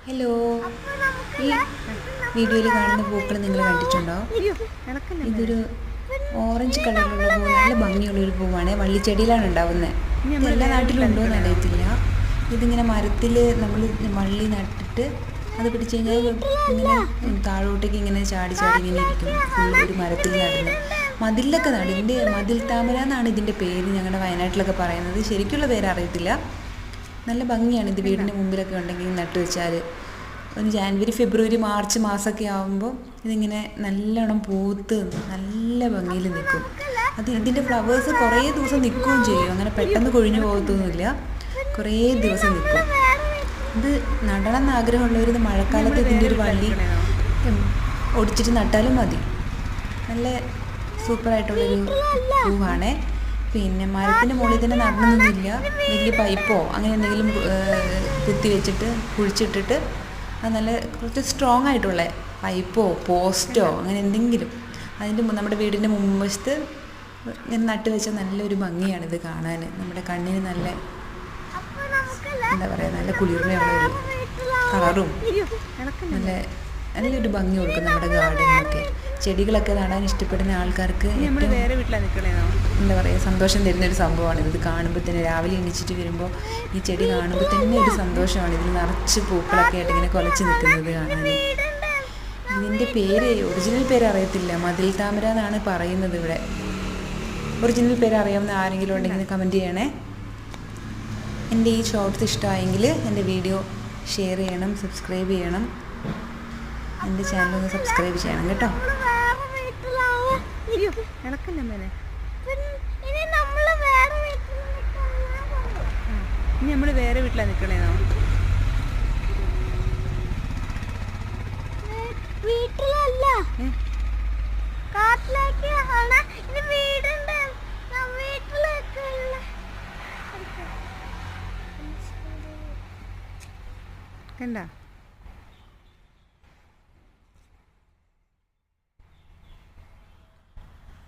Hello, ഈ വീഡിയോയിൽ കാണുന്ന പൂക്കൾ നിങ്ങൾ കണ്ടിട്ടുണ്ടോ? ഇതൊരു ഓറഞ്ച് കളറിലുള്ള പൂ, നല്ല ഭംഗിയുള്ളൊരു പൂവാണ്. വള്ളിച്ചെടിയിലാണ് ഉണ്ടാവുന്നത്. ഇത് എല്ലാ നാട്ടിലും ഉണ്ടോ എന്ന് അറിയത്തില്ല. ഇതിങ്ങനെ മരത്തിൽ നമ്മൾ വള്ളി നട്ടിട്ട് അത് പിടിച്ച് കഴിഞ്ഞാൽ ഇങ്ങനെ താഴോട്ടേക്ക് ഇങ്ങനെ ചാടി ചാടി ഇങ്ങനെ ഇരിക്കും. ഫുൾ ഒരു മരത്തിൽ നടുന്നത്. മതിലൊക്കെ നടും. ഇതിൻ്റെ മതിൽ താമര എന്നാണ് ഇതിൻ്റെ പേര് ഞങ്ങളുടെ വയനാട്ടിലൊക്കെ പറയുന്നത്. ശരിക്കുള്ള പേര് അറിയത്തില്ല. നല്ല ഭംഗിയാണ് ഇത്. വീടിൻ്റെ മുമ്പിലൊക്കെ ഉണ്ടെങ്കിൽ നട്ടു വെച്ചാൽ ഒരു ജാനുവരി ഫെബ്രുവരി മാർച്ച് മാസമൊക്കെ ആകുമ്പോൾ ഇതിങ്ങനെ നല്ലോണം പൂത്ത് നല്ല ഭംഗിയിൽ നിൽക്കും. ഇതിൻ്റെ ഫ്ലവേഴ്സ് കുറേ ദിവസം നിൽക്കുകയും ചെയ്യും. അങ്ങനെ പെട്ടെന്ന് കൊഴിഞ്ഞു പോകത്തൊന്നുമില്ല, കുറേ ദിവസം നിൽക്കും. ഇത് നടണം എന്ന് ആഗ്രഹമുള്ളവർ ഇത് മഴക്കാലത്ത് ഇതിൻ്റെ ഒരു വള്ളി ഒടിച്ചിട്ട് നട്ടാലും മതി. നല്ല സൂപ്പറായിട്ടുള്ളൊരു പൂവാണ്. പിന്നെ മരത്തിൻ്റെ മുകളിൽ തന്നെ നടണമെന്നൊന്നുമില്ല. വലിയ പൈപ്പോ അങ്ങനെ എന്തെങ്കിലും കുത്തി വെച്ചിട്ട് കുഴിച്ചിട്ടിട്ട് അത് നല്ല കുറച്ച് സ്ട്രോങ് ആയിട്ടുള്ള പൈപ്പോ പോസ്റ്റോ അങ്ങനെ എന്തെങ്കിലും അതിൻ്റെ നമ്മുടെ വീടിൻ്റെ മുൻവശത്ത് ഇങ്ങനെ നട്ട് വെച്ചാൽ നല്ലൊരു ഭംഗിയാണിത് കാണാൻ. നമ്മുടെ കണ്ണിന് നല്ല എന്താ പറയുക, നല്ല കുളിർമയുള്ളൊരു കളറും നല്ലൊരു ഭംഗി കൊടുക്കും നമ്മുടെ ഗാർഡനിലൊക്കെ. ചെടികളൊക്കെ നടാൻ ഇഷ്ടപ്പെടുന്ന ആൾക്കാർക്ക് എന്താ പറയുക, സന്തോഷം തരുന്നൊരു സംഭവമാണ് ഇത് കാണുമ്പോൾ തന്നെ. രാവിലെ എണീച്ചിട്ട് വരുമ്പോൾ ഈ ചെടി കാണുമ്പോൾ തന്നെ ഒരു സന്തോഷമാണ്. ഇതിൽ നിറച്ച് പൂക്കളൊക്കെ ആയിട്ട് ഇങ്ങനെ കുലച്ച് നിൽക്കുന്നത് കാണാൻ. ഇതിൻ്റെ പേര്, ഒറിജിനൽ പേര് അറിയത്തില്ല. മതിൽ താമര എന്നാണ് പറയുന്നത് ഇവിടെ. ഒറിജിനൽ പേര് അറിയാവുന്ന ആരെങ്കിലും ഉണ്ടെങ്കിൽ കമൻറ്റ് ചെയ്യണേ. എൻ്റെ ഈ ഷോർട്സ് ഇഷ്ടമായെങ്കിൽ എൻ്റെ വീഡിയോ ഷെയർ ചെയ്യണം, സബ്സ്ക്രൈബ് ചെയ്യണം. എൻ്റെ ചാനലൊന്ന് സബ്സ്ക്രൈബ് ചെയ്യണം കേട്ടോ. നമ്മൾ വേറെ വീട്ടിലാണ് നിൽക്കണേന്നോ? വീട്ടിലല്ല, കാട്ടിലേക്ക് വീടുണ്ട്. വീട്ടിലേക്ക് കണ്ട